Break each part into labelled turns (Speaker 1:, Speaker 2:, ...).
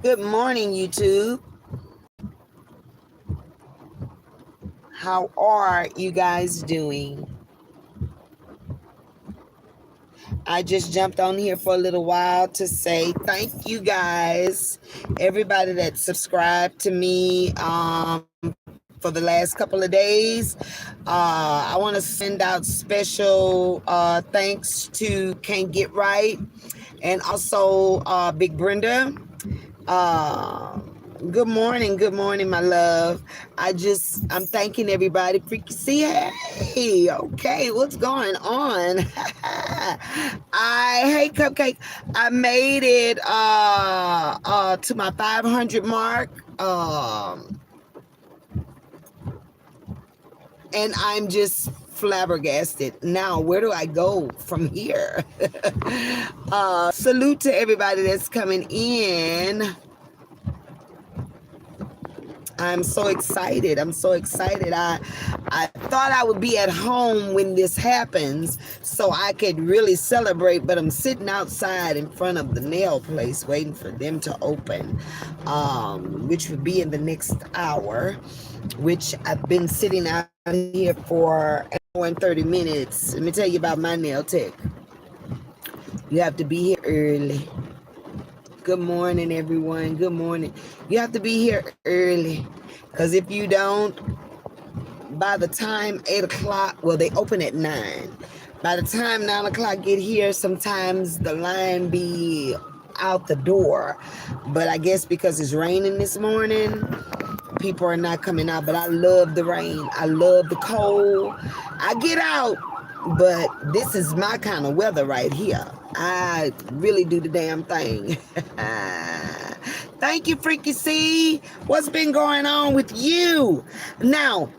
Speaker 1: Good morning, YouTube. How are you guys doing? I just jumped on here for a little while to say thank you guys, everybody that subscribed to me for the last couple of days. I want to send out special thanks to Can't Get Right and also Big Brenda. Good morning, my love. I'm thanking everybody. Freaky see, hey, okay, what's going on? Hey, Cupcake, I made it to my 500 mark. And I'm just flabbergasted. Now, where do I go from here? Salute to everybody that's coming in. I'm so excited. I thought I would be at home when this happens so I could really celebrate, but I'm sitting outside in front of the nail place waiting for them to open, which would be in the next hour, which I've been sitting out here for an hour and 30 minutes. Let me tell you about my nail tech. You have to be here early. Good morning, everyone. Good morning. You have to be here early because if you don't, by the time 8 o'clock, well, they open at 9. By the time 9 o'clock get here, sometimes the line be out the door. But I guess because it's raining this morning, people are not coming out. But I love the rain. I love the cold. I get out, but this is my kind of weather right here. I really do the damn thing. Thank you, Freaky C. What's been going on with you? Now,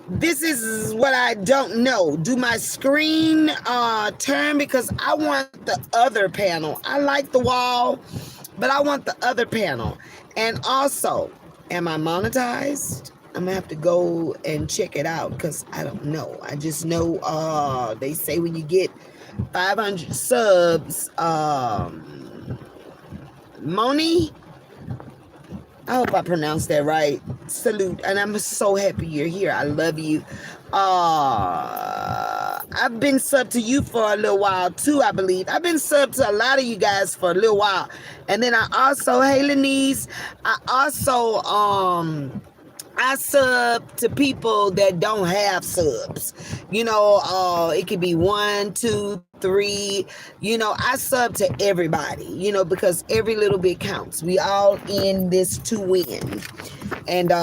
Speaker 1: this is what I don't know. Do my screen turn? Because I want the other panel. I like the wall, but I want the other panel. And also, am I monetized? I'm gonna have to go and check it out because I don't know. I just know they say when you get 500 subs, Moni, I hope I pronounced that right. Salute, and I'm so happy you're here. I love you. I've been subbed to you for a little while too, I believe. I've been subbed to a lot of you guys for a little while. And then I also, hey Lenise, I sub to people that don't have subs. You know, it could be 1, 2, 3. You know, I sub to everybody, you know, because every little bit counts. We all in this to win. And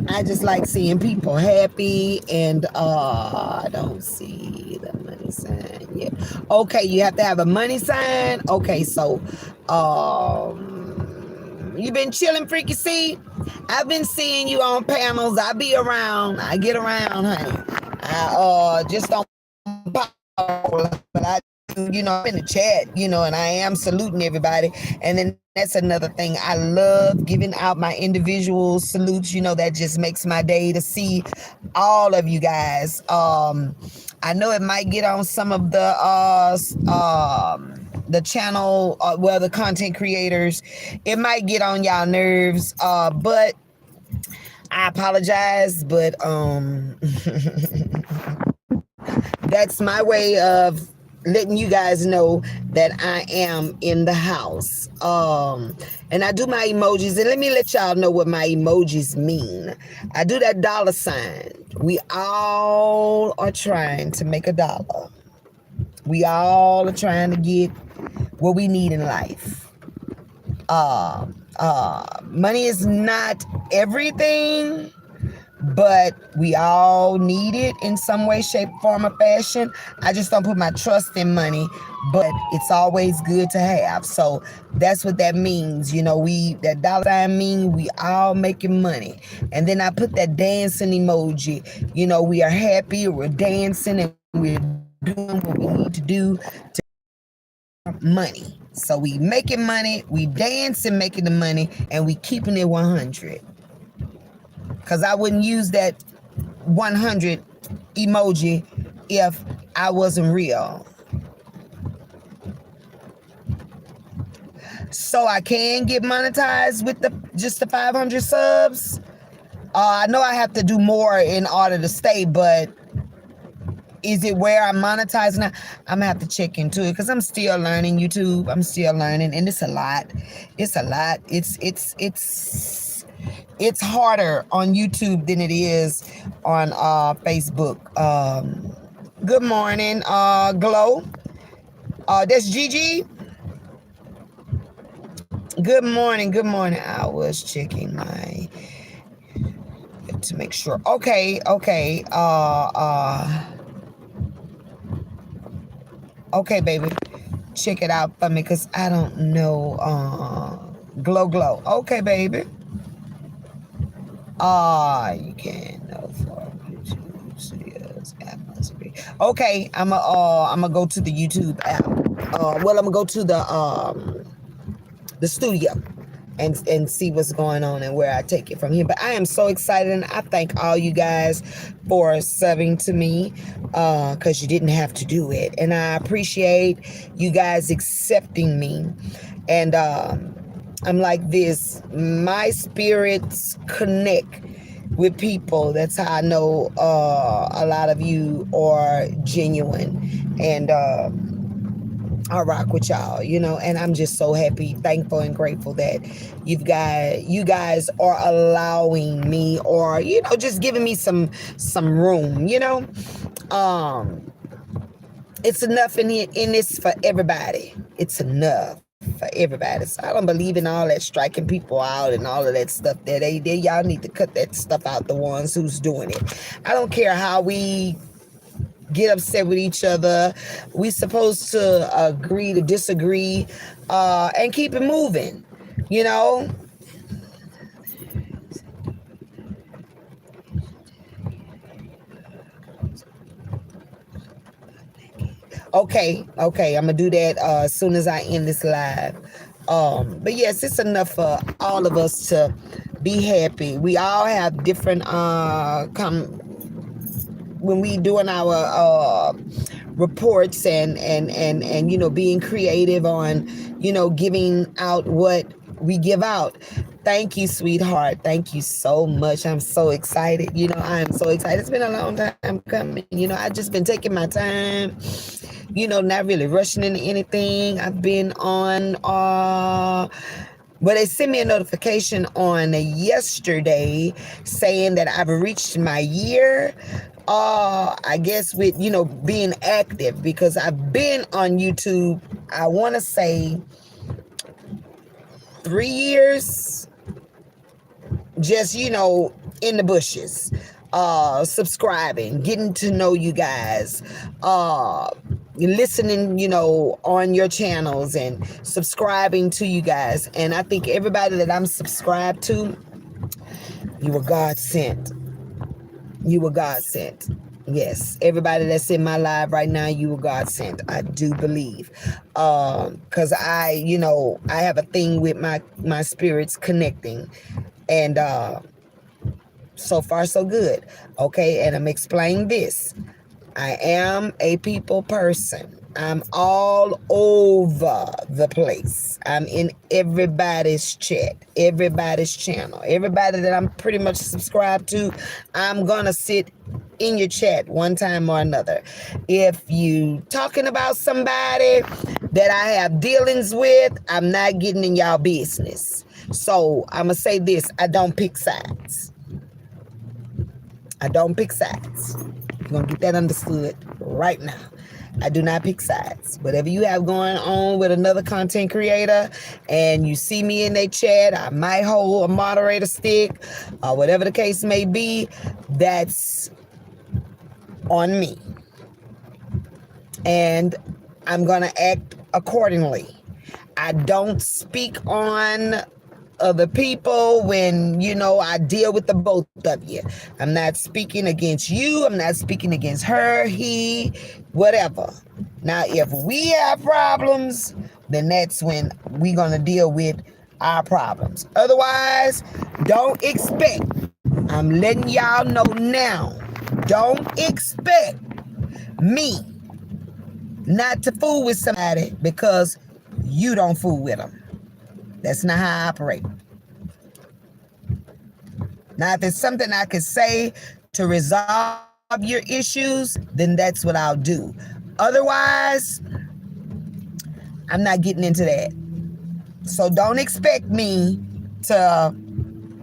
Speaker 1: I just like seeing people happy. And I don't see the money sign yet. Okay, you have to have a money sign. Okay, so you been chilling, Freaky C? I've been seeing you on panels. I be around. I get around, honey. I just don't pop, but I, you know, I'm in the chat, you know, and I am saluting everybody. And then that's another thing. I love giving out my individual salutes. You know, that just makes my day to see all of you guys. I know it might get on some of the channel, the content creators, it might get on y'all nerves, but I apologize, but that's my way of letting you guys know that I am in the house. And I do my emojis, and let me let y'all know what my emojis mean. I do that $sign. We all are trying to make $1. We all are trying to get what we need in life. Money is not everything, but we all need it in some way, shape, form, or fashion. I just don't put my trust in money, but it's always good to have. So that's what that means. You know, that $sign mean we all making money. And then I put that dancing emoji. You know, we are happy, we're dancing, and we're doing what we need to do to money. So we making money, we dancing, making the money, and we keeping it 100. Because I wouldn't use that 100 emoji if I wasn't real. so I can get monetized with just the 500 subs. I know I have to do more in order to stay, but is it where I'm monetizing now? I'm gonna have to check into it because I'm still learning YouTube. I'm still learning, and it's a lot. It's a lot. It's harder on YouTube than it is on Facebook. Good morning, Glow. That's Gigi. Good morning. Good morning. I was checking my to make sure. Okay. Okay, baby. Check it out for me because I don't know. Glow. Okay, baby. You can know for YouTube Studios app must be. Okay, I'm gonna go to the YouTube app. I'm gonna go to the studio and see what's going on and where I take it from here. But I am so excited, and I thank all you guys for subbing to me because you didn't have to do it. And I appreciate you guys accepting me. And I'm like this. My spirits connect with people. That's how I know a lot of you are genuine. And I rock with y'all, and I'm just so happy, thankful, and grateful that you guys are allowing me, or just giving me some room. It's enough in this for everybody. It's enough for everybody. So I don't believe in all that striking people out and all of that stuff. That y'all need to cut that stuff out. The ones who's doing it. I don't care how we get upset with each other. We supposed to agree to disagree and keep it moving, Okay, I'm gonna do that as soon as I end this live. But yes, it's enough for all of us to be happy. We all have different when we doing our reports and being creative on giving out what we give out. Thank you, sweetheart. Thank you so much. I'm so excited. I am so excited. It's been a long time coming. I've just been taking my time, not really rushing into anything. I've been on they sent me a notification on yesterday saying that I've reached my year. I guess with, being active, because I've been on YouTube, I want to say 3 years, just, in the bushes, subscribing, getting to know you guys, listening, on your channels and subscribing to you guys. And I think everybody that I'm subscribed to, you were God sent. You were God sent. Yes, everybody that's in my live right now, you were God sent. I do believe, because I have a thing with my spirits connecting, and so far so good. Okay, and I'm explaining this. I am a people person. I'm all over the place. I'm in everybody's chat, everybody's channel, everybody that I'm pretty much subscribed to. I'm gonna sit in your chat one time or another. If you talking about somebody that I have dealings with, I'm not getting in y'all business. So I'm gonna say this: I don't pick sides. I don't pick sides. You're gonna get that understood right now. I do not pick sides. Whatever you have going on with another content creator and you see me in their chat, I might hold a moderator stick or whatever the case may be, that's on me. And I'm going to act accordingly. I don't speak on other people when, I deal with the both of you. I'm not speaking against you. I'm not speaking against her, he, whatever. Now, if we have problems, then that's when we're going to deal with our problems. Otherwise, don't expect. I'm letting y'all know now. Don't expect me not to fool with somebody because you don't fool with them. That's not how I operate. Now, if it's something I could say to resolve your issues, then that's what I'll do. Otherwise, I'm not getting into that. So don't expect me to,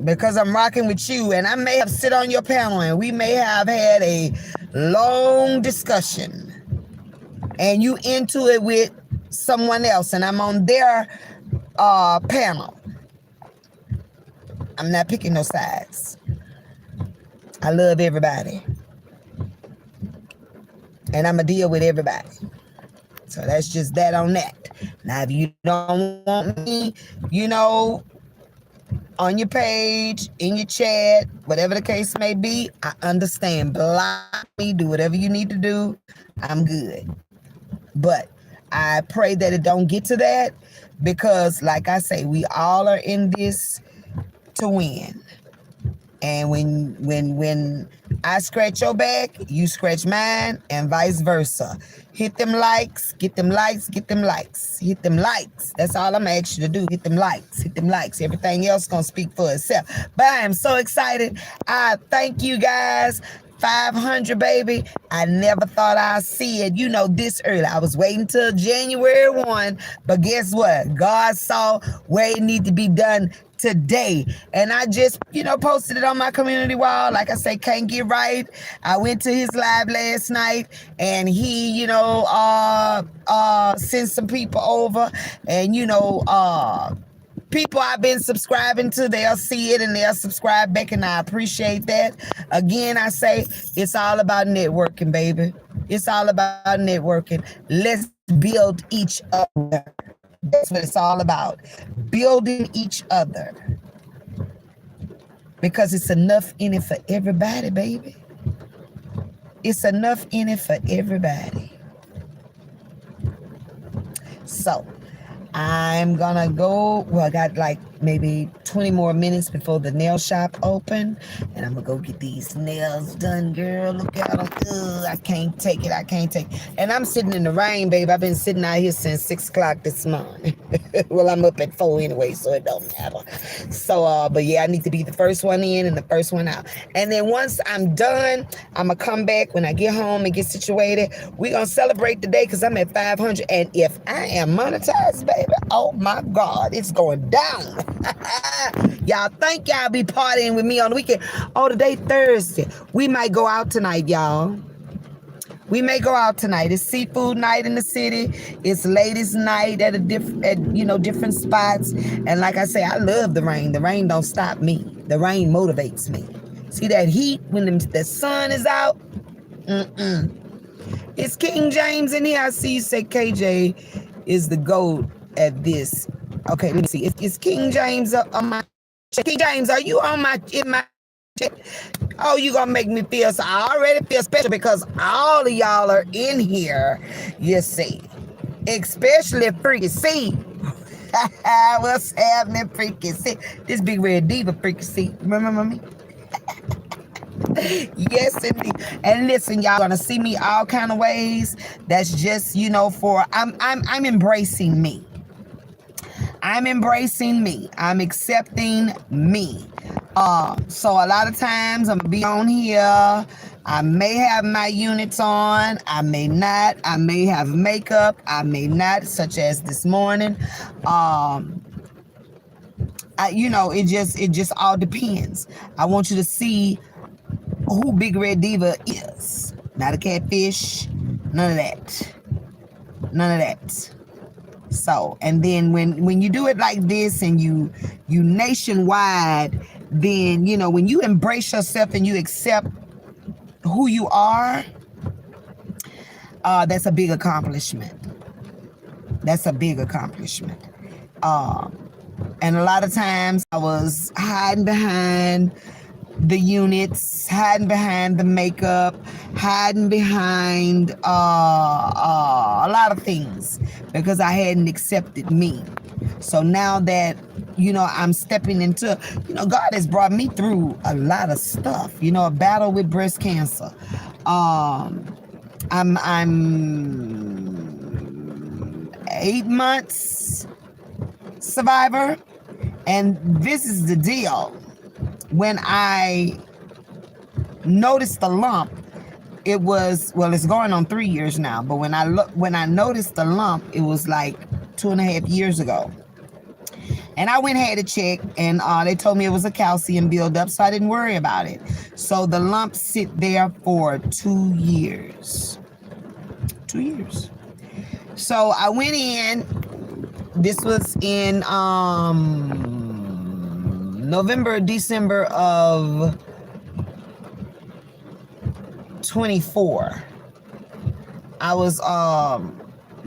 Speaker 1: because I'm rocking with you, and I may have sit on your panel and we may have had a long discussion, and you into it with someone else, and I'm on their panel. I'm not picking no sides. I love everybody, and I'm going to deal with everybody. So that's just that on that. Now, if you don't want me, on your page, in your chat, whatever the case may be, I understand. Block me, do whatever you need to do. I'm good. But I pray that it don't get to that, because like I say, we all are in this to win. And when I scratch your back, you scratch mine, and vice versa. Hit them likes, get them likes, get them likes. Hit them likes. That's all I'm asking you to do. Hit them likes, hit them likes. Everything else gonna speak for itself. But I am so excited. I thank you guys. 500, baby. I never thought I'd see it, this early. I was waiting till January 1, but guess what? God saw where it needed to be done today. And I just, posted it on my community wall. Like I say, can't get right. I went to his live last night, and he, sent some people over, and, people I've been subscribing to, they'll see it and they'll subscribe back, and I appreciate that. Again, I say it's all about networking, baby. It's all about networking. Let's build each other. That's what it's all about. Building each other. Because it's enough in it for everybody, baby. It's enough in it for everybody. So I'm gonna go. Well, I got like maybe 20 more minutes before the nail shop open, and I'm gonna go get these nails done, girl. Look at them. Ugh, I can't take it. And I'm sitting in the rain, babe. I've been sitting out here since 6 o'clock this morning. Well, I'm up at 4 anyway, so it don't matter. So, but yeah, I need to be the first one in and the first one out. And then once I'm done, I'm gonna come back when I get home and get situated. We're gonna celebrate the day because I'm at 500. And if I am monetized, baby, oh my God, it's going down. Y'all think y'all be partying with me on the weekend? Oh, today Thursday. We might go out tonight, y'all. We may go out tonight. It's seafood night in the city. It's ladies' night at different spots. And like I say, I love the rain. The rain don't stop me. The rain motivates me. See that heat when the sun is out? It's King James in here. I see you say KJ is the GOAT at this. Okay, let me see. Is King James on my check? King James, are you in my check? Oh, you gonna make me feel so. I already feel special because all of y'all are in here, you see. Especially Freaky C. What's happening, Freaky C? This Bigreddiva5346. Remember me? Yes, indeed. And listen, y'all gonna see me all kind of ways. That's just, for I'm embracing me. I'm embracing me. I'm accepting me. So a lot of times I'm gonna be on here. I may have my units on. I may not. I may have makeup. I may not, such as this morning. It just all depends. I want you to see who Big Red Diva is. Not a catfish. None of that. So, and then when you do it like this and you nationwide, then, when you embrace yourself and you accept who you are, that's a big accomplishment. And a lot of times I was hiding behind the units, hiding behind the makeup, hiding behind a lot of things because I hadn't accepted me. So now that, I'm stepping into, God has brought me through a lot of stuff, a battle with breast cancer. I'm 8 months survivor. And this is the deal. When I noticed the lump, it was, well, it's going on 3 years now, but when I noticed the lump, it was like 2.5 years ago. And I went and had a check, and they told me it was a calcium buildup, so I didn't worry about it. So the lump sit there for 2 years. 2 years. So I went in. This was in November, December of 24. I was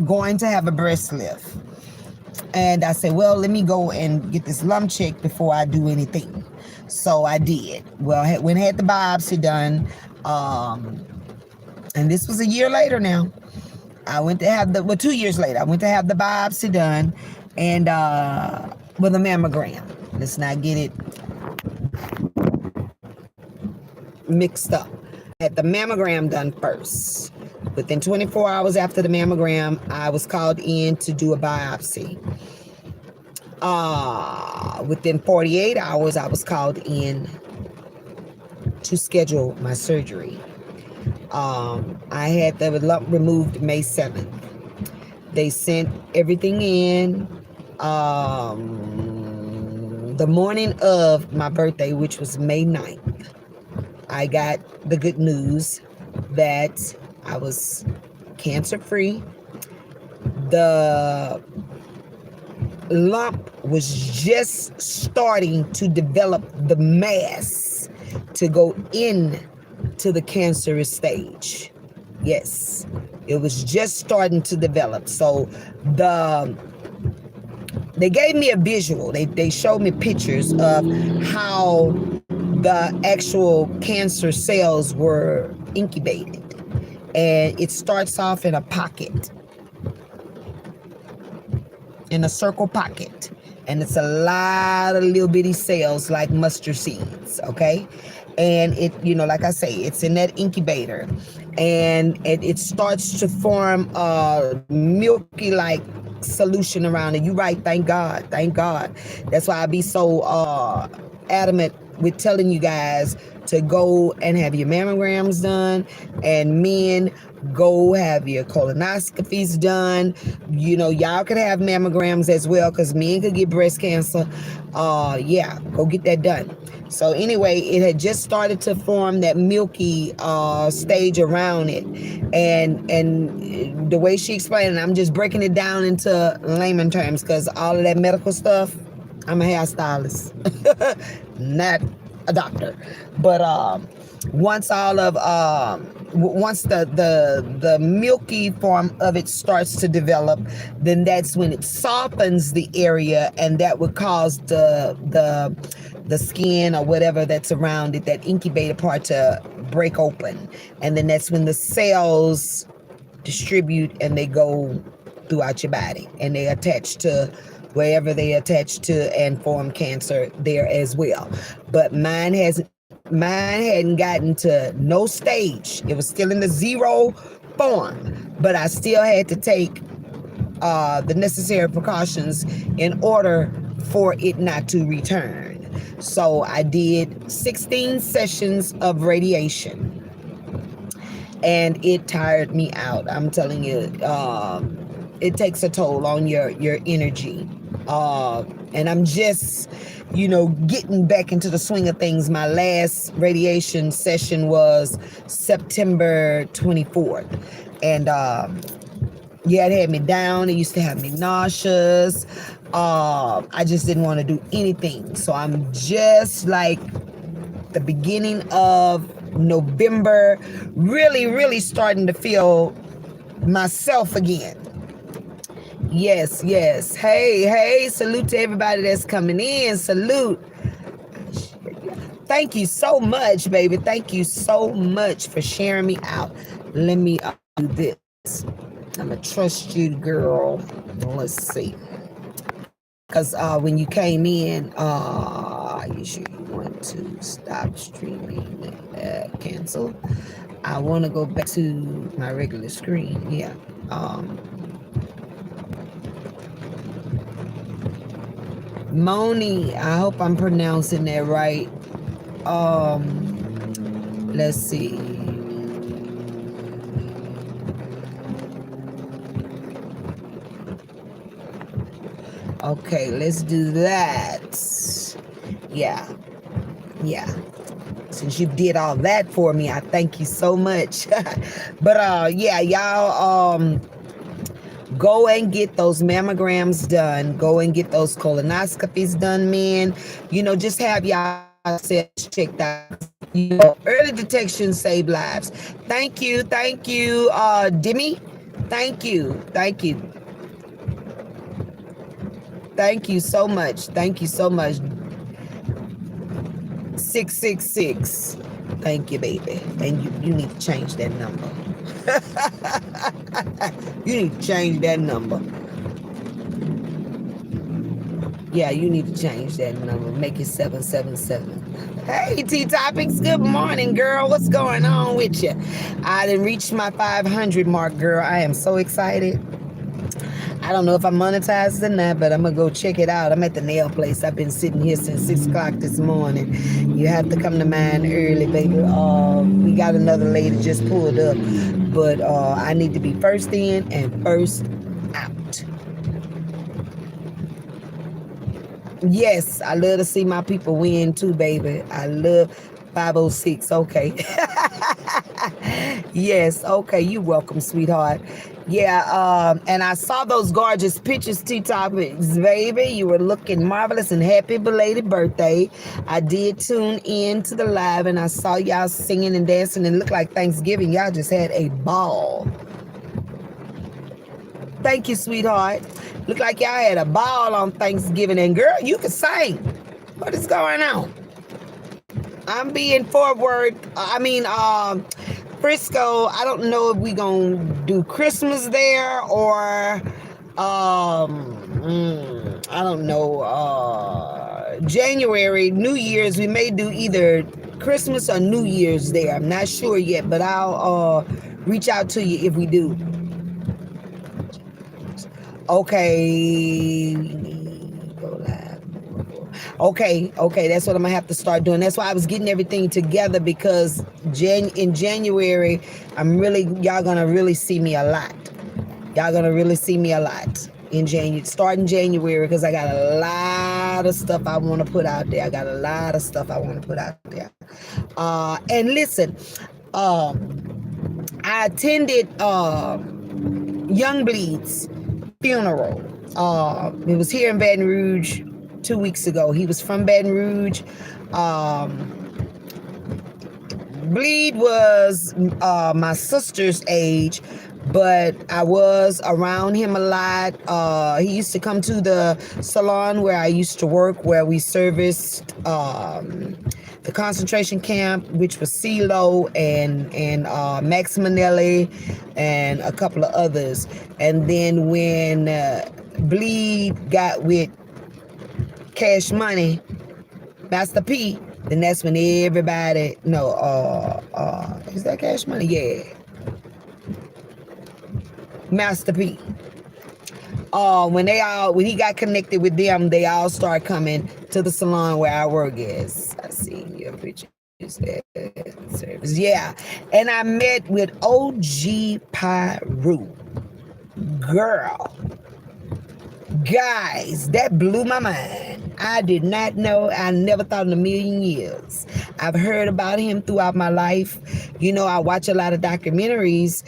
Speaker 1: going to have a breast lift. And I said, well, let me go and get this lump checked before I do anything. So I did. Well, when I had the biopsy done, and this was a year later now, I went to have 2 years later, I went to have the biopsy done, and with a mammogram. Let's not get it mixed up. I had the mammogram done first. Within 24 hours after the mammogram, I was called in to do a biopsy. Within 48 hours, I was called in to schedule my surgery. I had the lump removed May 7th. They sent everything in the morning of my birthday, which was May 9th. I got the good news that I was cancer-free. The lump was just starting to develop the mass to go in to the cancerous stage. Yes, it was just starting to develop. So they gave me a visual. They showed me pictures of how the actual cancer cells were incubated. And it starts off in a pocket, in a circle pocket. And it's a lot of little bitty cells like mustard seeds, okay? And it, like I say, it's in that incubator. And it starts to form a milky-like solution around it. You're right, thank God, thank God. That's why I be so adamant with telling you guys to go and have your mammograms done, and men, go have your colonoscopies done. Y'all could have mammograms as well, because men could get breast cancer. Yeah, go get that done. So anyway, it had just started to form that milky stage around it, and the way she explained it, I'm just breaking it down into layman terms, because all of that medical stuff, I'm a hairstylist, not a doctor. But once the milky form of it starts to develop, then that's when it softens the area, and that would cause the skin or whatever that's around it, that incubator part, to break open. And then that's when the cells distribute and they go throughout your body, and they attach to wherever they attach to and form cancer there as well. But mine hadn't gotten to no stage. It was still in the zero form, but I still had to take the necessary precautions in order for it not to return. So I did 16 sessions of radiation, and it tired me out. I'm telling you, it takes a toll on your energy. And I'm just, getting back into the swing of things. My last radiation session was September 24th. And yeah, it had me down. It used to have me nauseous. I just didn't want to do anything. So I'm just like the beginning of November, really, really starting to feel myself again. Yes. Hey, salute to everybody that's coming in. Salute. Thank you so much, baby. Thank you so much for sharing me out. Let me do this. I'm going to trust you, girl. Let's see. Because when you came in, you sure you want to stop streaming, cancel. I want to go back to my regular screen. Yeah. Moni, I hope I'm pronouncing that right. Let's see. Okay, let's do that. Yeah. Since you did all that for me, I thank you so much. But yeah, y'all go and get those mammograms done. Go and get those colonoscopies done, man. Just have y'all selves checked out. Early detection save lives. Thank you, Demi. Thank you. Thank you so much. 666. Thank you, baby. And you need to change that number. You need to change that number. Yeah, you need to change that number. Make it 777. Hey, T-Topics. Good morning, girl. What's going on with you? I done reached my 500 mark, girl. I am so excited. I don't know if I monetized or not, but I'm going to go check it out. I'm at the nail place. I've been sitting here since 6 o'clock this morning. You have to come to mine early, baby. We got another lady just pulled up, but I need to be first in and first out. Yes, I love to see my people win too, baby. I love 506. Okay. Yes. Okay. You're welcome, sweetheart. Yeah. And I saw those gorgeous pictures, T-Topics, baby. You were looking marvelous, and happy belated birthday. I did tune in to the live, and I saw y'all singing and dancing, and it looked like Thanksgiving. Y'all just had a ball. Thank you, sweetheart. Look like y'all had a ball on Thanksgiving. And girl, you can sing. What is going on? I'm being forward. Frisco. I don't know if we gonna do Christmas there or I don't know. January, New Year's. We may do either Christmas or New Year's there. I'm not sure yet, but I'll reach out to you if we do. Okay, go live. Okay, that's what I'm gonna have to start doing. That's why I was getting everything together, because in January, y'all gonna really see me a lot. In January, starting January, because I got a lot of stuff I want to put out there. And listen, I attended Young Bleed's funeral. It was here in Baton Rouge 2 weeks ago. He was from Baton Rouge. Bleed was my sister's age, but I was around him a lot. He used to come to the salon where I used to work, where we serviced the concentration camp, which was CeeLo and Max Manelli and a couple of others. And then when Bleed got with Cash Money, Master P, then that's when everybody, is that Cash Money? Yeah. Master P. When he got connected with them, they all start coming to the salon where I work is. I see your pictures there. Service. Yeah. And I met with OG Pyru. Girl. Guys, that blew my mind. I did not know. I never thought in a million years. I've heard about him throughout my life. I watch a lot of documentaries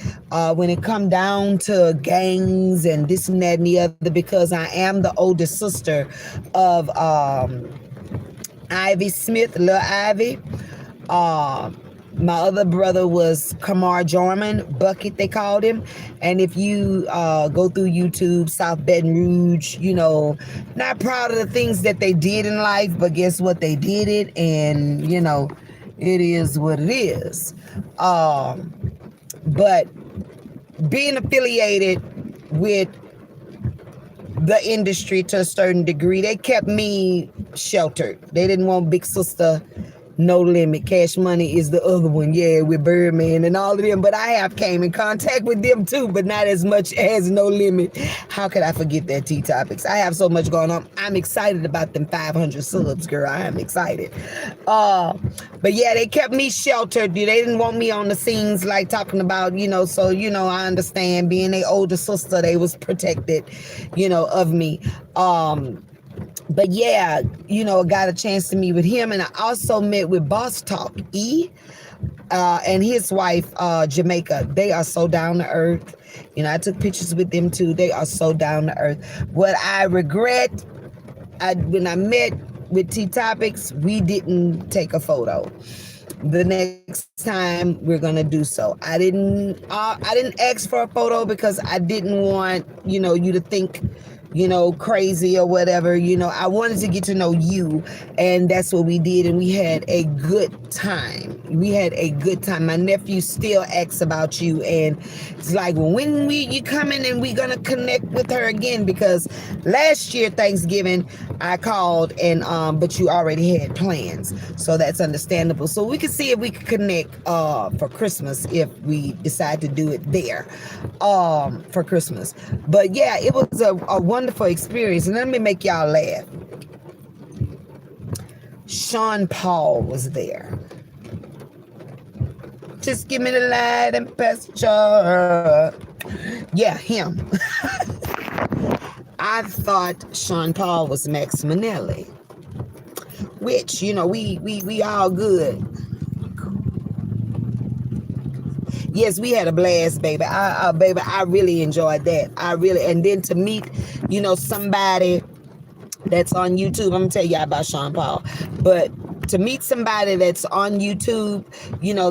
Speaker 1: when it come down to gangs and this and that and the other, because I am the oldest sister of Ivy Smith, Lil Ivy. My other brother was Kamar Jarman, Bucket they called him. And if you go through YouTube, South Baton Rouge, not proud of the things that they did in life, but guess what? They did it, and it is what it is. But being affiliated with the industry to a certain degree, they kept me sheltered. They didn't want Big Sister No Limit. Cash Money is the other one, yeah, with Birdman and all of them. But I have came in contact with them too, but not as much as No Limit. How could I forget that, T Topics? I have so much going on. I'm excited about them 500 subs, girl. I am excited. But yeah, they kept me sheltered. They didn't want me on the scenes like talking about, so I understand being their older sister, they was protected, of me. But yeah, got a chance to meet with him, and I also met with Boss Talk E, and his wife, Jamaica. They are so down to earth. I took pictures with them too. They are so down to earth. What I regret, when I met with T Topics, we didn't take a photo. The next time we're gonna do so. I didn't ask for a photo because I didn't want you to think crazy or whatever. I wanted to get to know you, and that's what we did, and we had a good time. My nephew still asks about you, and it's like, when you coming, and we gonna connect with her again, because last year Thanksgiving I called, and but you already had plans, so that's understandable. So we can see if we can connect for Christmas, if we decide to do it there for Christmas. But yeah, it was a wonderful experience, and let me make y'all laugh. Sean Paul was there. Just give me the light and pasture. Yeah, him. I thought Sean Paul was Max Minnelli, which we all good. Yes, we had a blast, baby. I really enjoyed that. And then to meet, somebody that's on YouTube. I'm gonna tell y'all about Sean Paul, but to meet somebody that's on YouTube,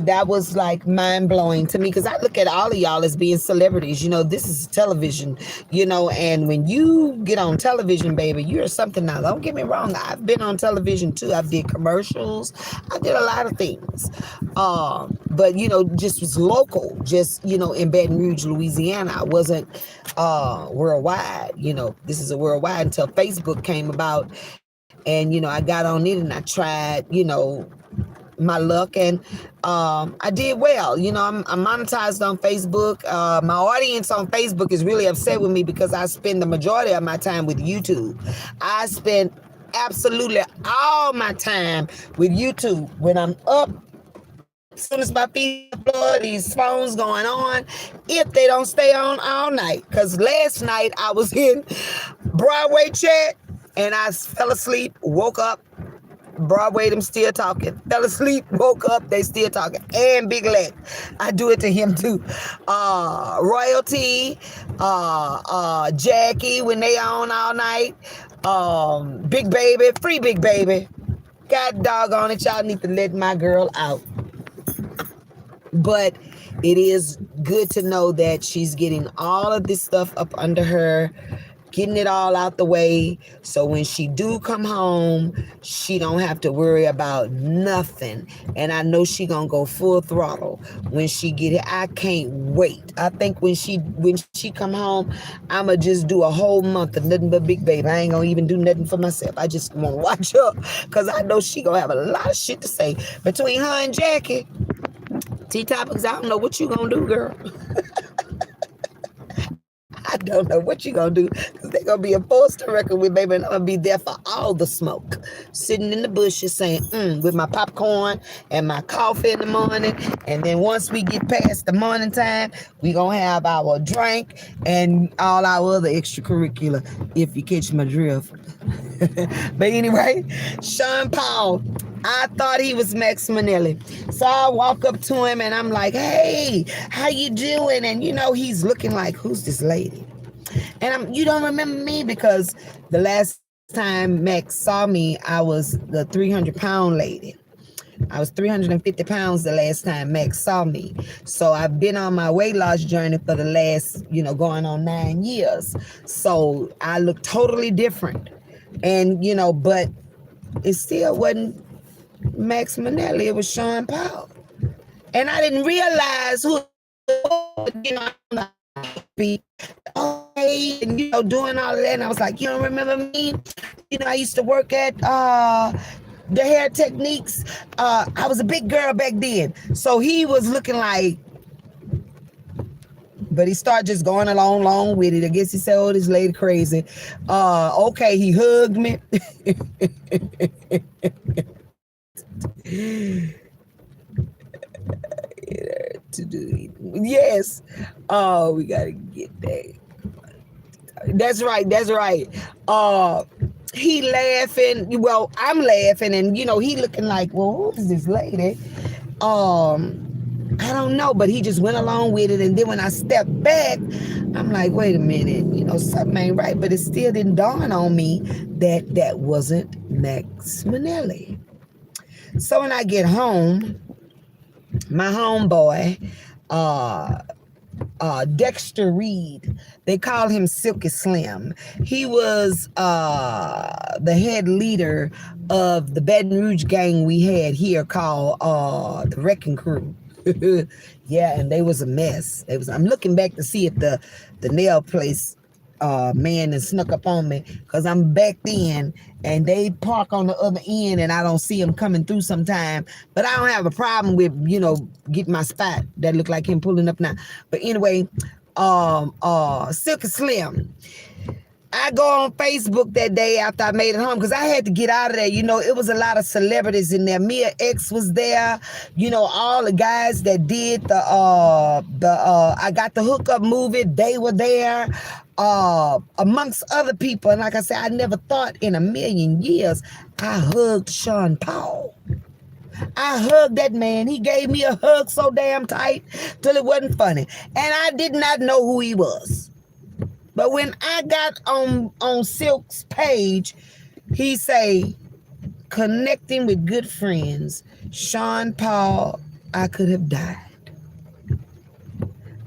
Speaker 1: that was like mind blowing to me, because I look at all of y'all as being celebrities. This is television, and when you get on television, baby, you're something. Now, don't get me wrong, I've been on television too. I did commercials, I did a lot of things, but just was local, just in Baton Rouge, Louisiana. I wasn't worldwide. This is a worldwide until Facebook came about. And, I got on it and I tried, my luck, and I did well. I'm monetized on Facebook. My audience on Facebook is really upset with me because I spend the majority of my time with YouTube. I spend absolutely all my time with YouTube. When I'm up, as soon as my feet on the floor, these phones going on, if they don't stay on all night. Because last night I was in Broadway chat, and I fell asleep, woke up, Broadway, them still talking. Fell asleep, woke up, they still talking. And Big Lex, I do it to him too. Royalty, Jackie, when they on all night. Big Baby, free Big Baby. God doggone it, y'all need to let my girl out. But it is good to know that she's getting all of this stuff up under her, getting it all out the way, so when she do come home, she don't have to worry about nothing. And I know she gonna go full throttle when she get it. I can't wait. I think when she come home, I'ma just do a whole month of nothing but Big Baby. I ain't gonna even do nothing for myself. I just wanna watch her, because I know she gonna have a lot of shit to say. Between her and Jackie, T Topics, I don't know what you gonna do, girl. I don't know what you're going to do, because they're going to be a force to reckon with, baby, and I'm going to be there for all the smoke. Sitting in the bushes saying, with my popcorn and my coffee in the morning. And then once we get past the morning time, we going to have our drink and all our other extracurricular, if you catch my drift. But anyway, Sean Paul, I thought he was Max Minnelli. So I walk up to him and I'm like, hey, how you doing? And he's looking like, who's this lady? And you don't remember me, because the last time Max saw me, I was the 300-pound lady. I was 350 pounds the last time Max saw me. So I've been on my weight loss journey for the last, going on 9 years. So I look totally different. And, but it still wasn't Max Minnelli. It was Sean Paul. And I didn't realize who, and doing all of that. And I was like, you don't remember me? I used to work at the hair techniques. I was a big girl back then, so he was looking like, but he started just going along with it. I guess he said, oh, this lady crazy. Okay, he hugged me. To do it. Yes. Oh, we gotta get that. That's right. He laughing. Well, I'm laughing, and he looking like, well, who's this lady? I don't know, but he just went along with it. And then when I stepped back, I'm like, wait a minute, something ain't right. But it still didn't dawn on me that that wasn't Max Minnelli. So when I get home, my homeboy, Dexter Reed, they call him Silky Slim. He was the head leader of the Baton Rouge gang we had here called the Wrecking Crew. Yeah, and they was a mess. I'm looking back to see if the nail place man that snuck up on me, because I'm back then and they park on the other end and I don't see them coming through sometime. But I don't have a problem with, getting my spot that look like him pulling up now. But anyway, Silky Slim. I go on Facebook that day after I made it home, because I had to get out of there. It was a lot of celebrities in there. Mia X was there. All the guys that did the I Got the Hookup movie, they were there, amongst other people. And like I said, I never thought in a million years I hugged Sean Paul. I hugged that man. He gave me a hug so damn tight till it wasn't funny. And I did not know who he was. But when I got on Silk's page, he say, connecting with good friends, Sean Paul, I could have died.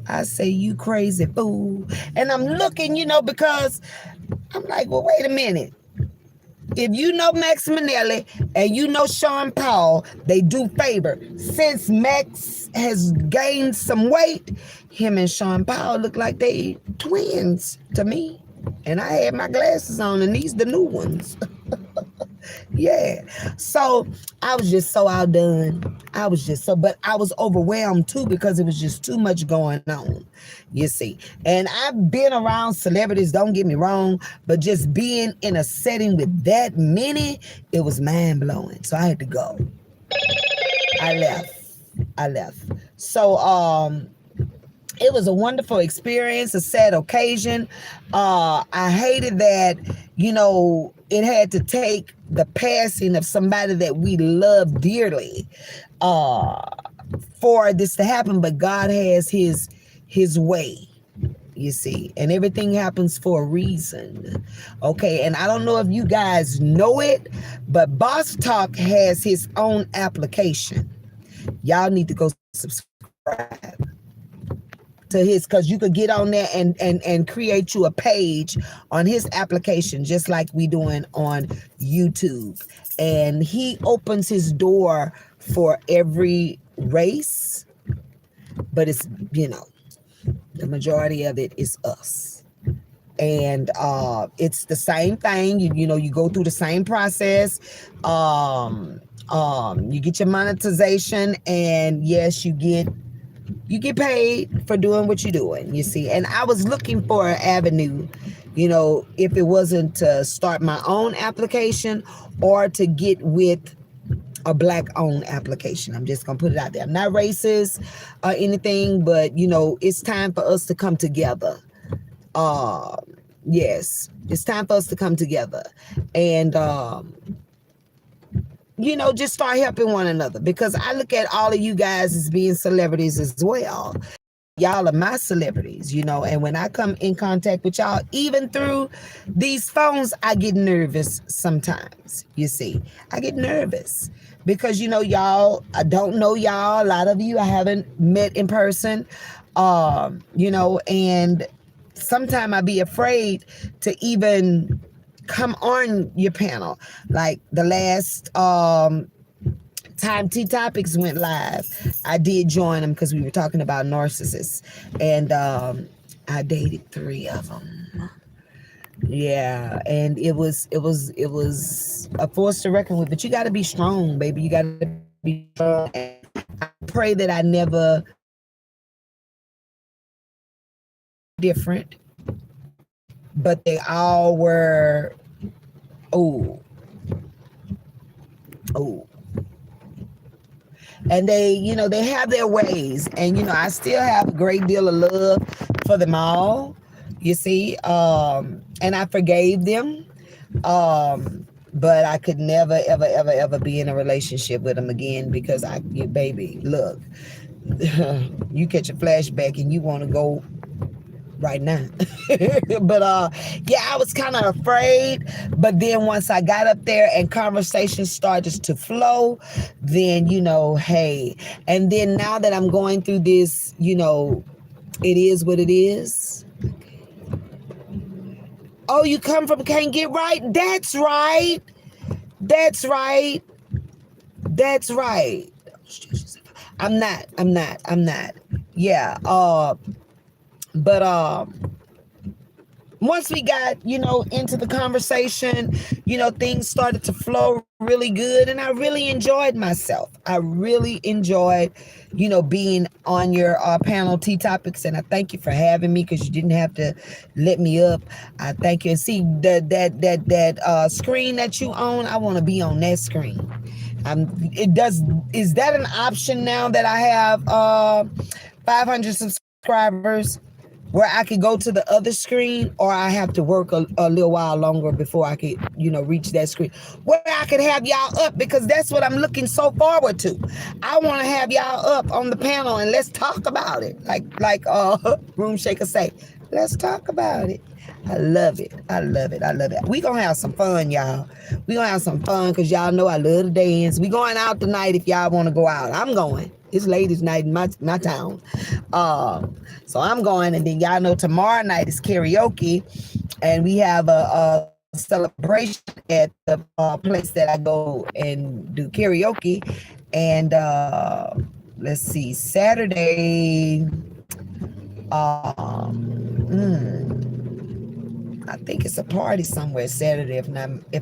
Speaker 1: I say, you crazy fool. And I'm looking, because I'm like, well, wait a minute. If you know Max Minnelli and you know Sean Paul, they do favor. Since Max has gained some weight, him and Sean Paul look like they twins to me. And I had my glasses on, and these the new ones. Yeah. So I was just so outdone. But I was overwhelmed too, because it was just too much going on, you see. And I've been around celebrities, don't get me wrong, but just being in a setting with that many, it was mind blowing. So I had to go. I left. So, it was a wonderful experience, a sad occasion. I hated that, it had to take the passing of somebody that we love dearly for this to happen. But God has his way, you see, and everything happens for a reason. Okay, and I don't know if you guys know it, but Boss Talk has his own application. Y'all need to go subscribe to his, because you could get on there and create you a page on his application, just like we doing on YouTube. And he opens his door for every race, but it's, the majority of it is us. And it's the same thing. You go through the same process. You get your monetization, and yes, you get paid for doing what you're doing, you see. And I was looking for an avenue, if it wasn't to start my own application or to get with a Black-owned application. I'm just going to put it out there. I'm not racist or anything, but, it's time for us to come together. Yes, it's time for us to come together. And, just start helping one another, because I look at all of you guys as being celebrities as well. Y'all are my celebrities, and when I come in contact with y'all, even through these phones, I get nervous sometimes, you see. I get nervous because, y'all, I don't know y'all. A lot of you I haven't met in person, and sometimes I be afraid to even come on your panel. Like the last time T Topics went live, I did join them because we were talking about narcissists, and I dated 3 of them. Yeah, and it was a force to reckon with. But you got to be strong, baby. You got to be strong. And I pray that I never different, but they all were. Oh, oh, and they have their ways, and I still have a great deal of love for them all, you see, and I forgave them, but I could never ever ever ever be in a relationship with them again, because baby, look, you catch a flashback and you want to go right now. But yeah, I was kind of afraid, but then once I got up there and conversation started to flow, then hey, and then now that I'm going through this, it is what it is. Oh, you come from can't get right? That's right. That's right. That's right. I'm not. Yeah. But once we got, into the conversation, things started to flow really good, and I really enjoyed myself. I really enjoyed, being on your panel Tea Topics, and I thank you for having me, because you didn't have to let me up. I thank you. And see that screen that you own, I want to be on that screen. Is that an option now that I have 500 subscribers, where I could go to the other screen, or I have to work a little while longer before I could, reach that screen where I could have y'all up? Because that's what I'm looking so forward to. I want to have y'all up on the panel and let's talk about it. Like Room Shaker say, let's talk about it. I love it. I love it. I love it. We gonna have some fun, y'all. We gonna have some fun, because y'all know I love to dance. We going out tonight if y'all want to go out. I'm going. It's ladies' night in my town. So I'm going, and then y'all know tomorrow night is karaoke, and we have a celebration at the place that I go and do karaoke. And let's see, Saturday. I think it's a party somewhere Saturday, if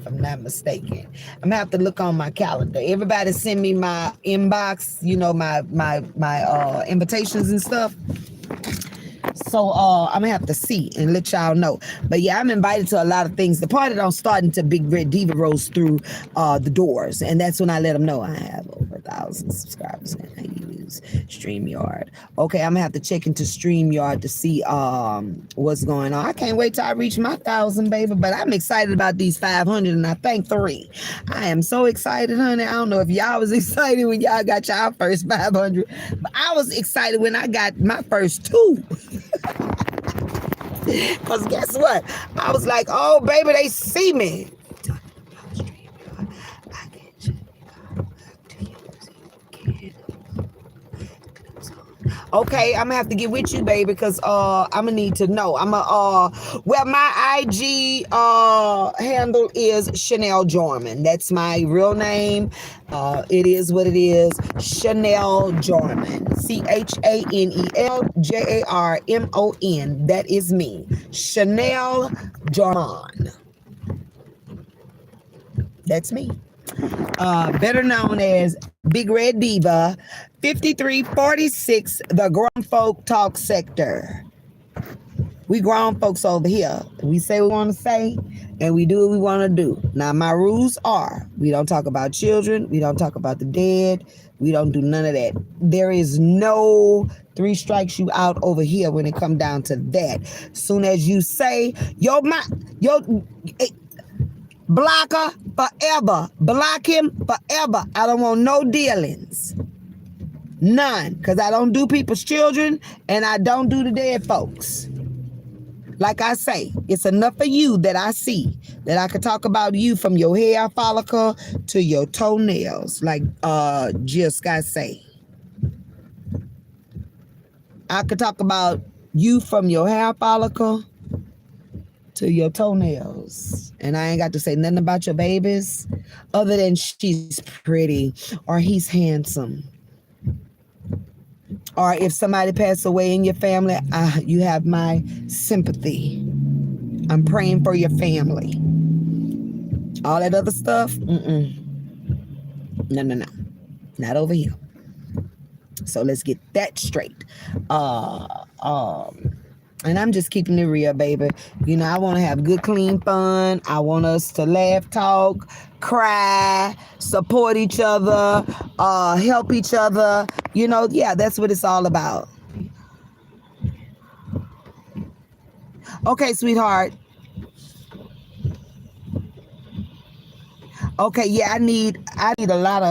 Speaker 1: I'm not mistaken. I'm gonna have to look on my calendar. Everybody send me my inbox, my invitations and stuff. So I'm gonna have to see and let y'all know. But yeah, I'm invited to a lot of things. The party don't start until Big Red Diva rolls through the doors, and that's when I let them know I have over 1,000 subscribers and I use StreamYard. Okay, I'm gonna have to check into StreamYard to see what's going on. I can't wait till I reach my 1,000, baby. But I'm excited about these 500, and I thank 3. I am so excited, honey. I don't know if y'all was excited when y'all got y'all first 500, but I was excited when I got my first 2. Because guess what? I was like, oh, baby, they see me. Okay, I'm gonna have to get with you, baby, because I'm gonna need to know. Well, my IG handle is Chanel Jorman. That's my real name. It is what it is. Chanel Jorman. ChanelJarmon. That is me. Chanel Jorman. That's me. Better known as Bigreddiva5346, the grown folk talk sector. We grown folks over here. We say what we want to say, and we do what we want to do. Now, my rules are, we don't talk about children. We don't talk about the dead. We don't do none of that. There is no 3 strikes you out over here when it come down to that. Soon as you say, blocker forever. Block him forever. I don't want no dealings. None. Because I don't do people's children, and I don't do the dead folks. Like I say, it's enough of you that I see, that I could talk about you from your hair follicle to your toenails, like Jill Scott say. I could talk about you from your hair follicle to your toenails, and I ain't got to say nothing about your babies other than she's pretty or he's handsome, or if somebody passed away in your family, you have my sympathy. I'm praying for your family. All that other stuff, no, not over here. So let's get that straight. And I'm just keeping it real, baby. You know, I want to have good, clean fun. I want us to laugh, talk, cry, support each other, help each other. You know, yeah, that's what it's all about. Okay, sweetheart. Okay, yeah, I need a lot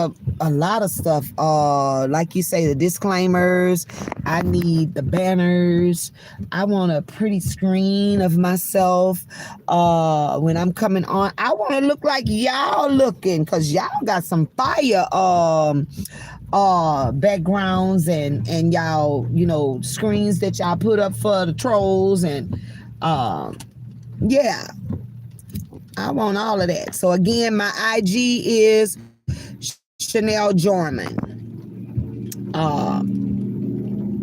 Speaker 1: of stuff. Like you say, the disclaimers. I need the banners. I want a pretty screen of myself when I'm coming on. I want to look like y'all looking, because y'all got some fire backgrounds and y'all, you know, screens that y'all put up for the trolls, and yeah, I want all of that. So again, my IG is Chanel Jorman.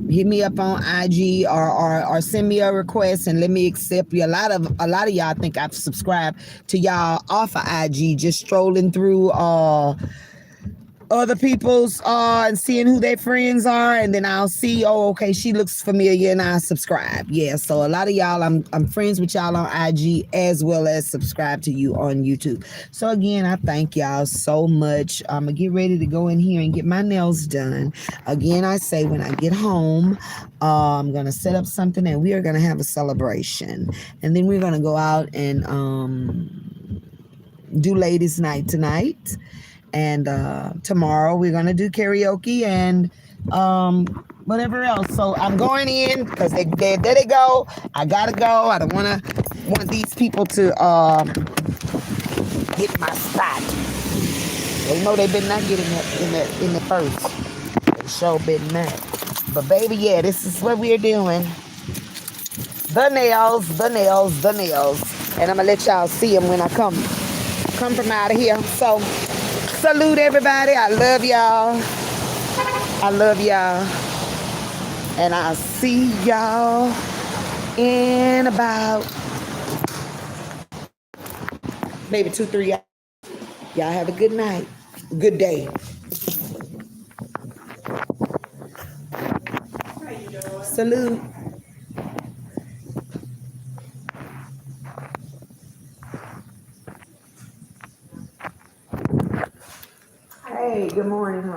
Speaker 1: Hit me up on IG or send me a request and let me accept you. A lot of y'all think I've subscribed to y'all off of IG, just strolling through other people's and seeing who their friends are, and then I'll see, oh, okay, she looks familiar, and I subscribe. Yeah, so a lot of y'all, I'm friends with y'all on IG as well as subscribe to you on YouTube. So again, I thank y'all so much. I'm gonna get ready to go in here and get my nails done. Again, I say when I get home, I'm gonna set up something and we are gonna have a celebration, and then we're gonna go out and do ladies' night tonight. And tomorrow we're gonna do karaoke and whatever else. So I'm going in because there they go. I gotta go. I don't want these people to get my spot. They know they better not get in the first. They sure better not. But baby, yeah, this is what we're doing. The nails. And I'm gonna let y'all see them when I come from out of here. So salute everybody. I love y'all. And I'll see y'all in about maybe 2-3 hours. Y'all have a good night. Good day. Salute. Hey, good morning.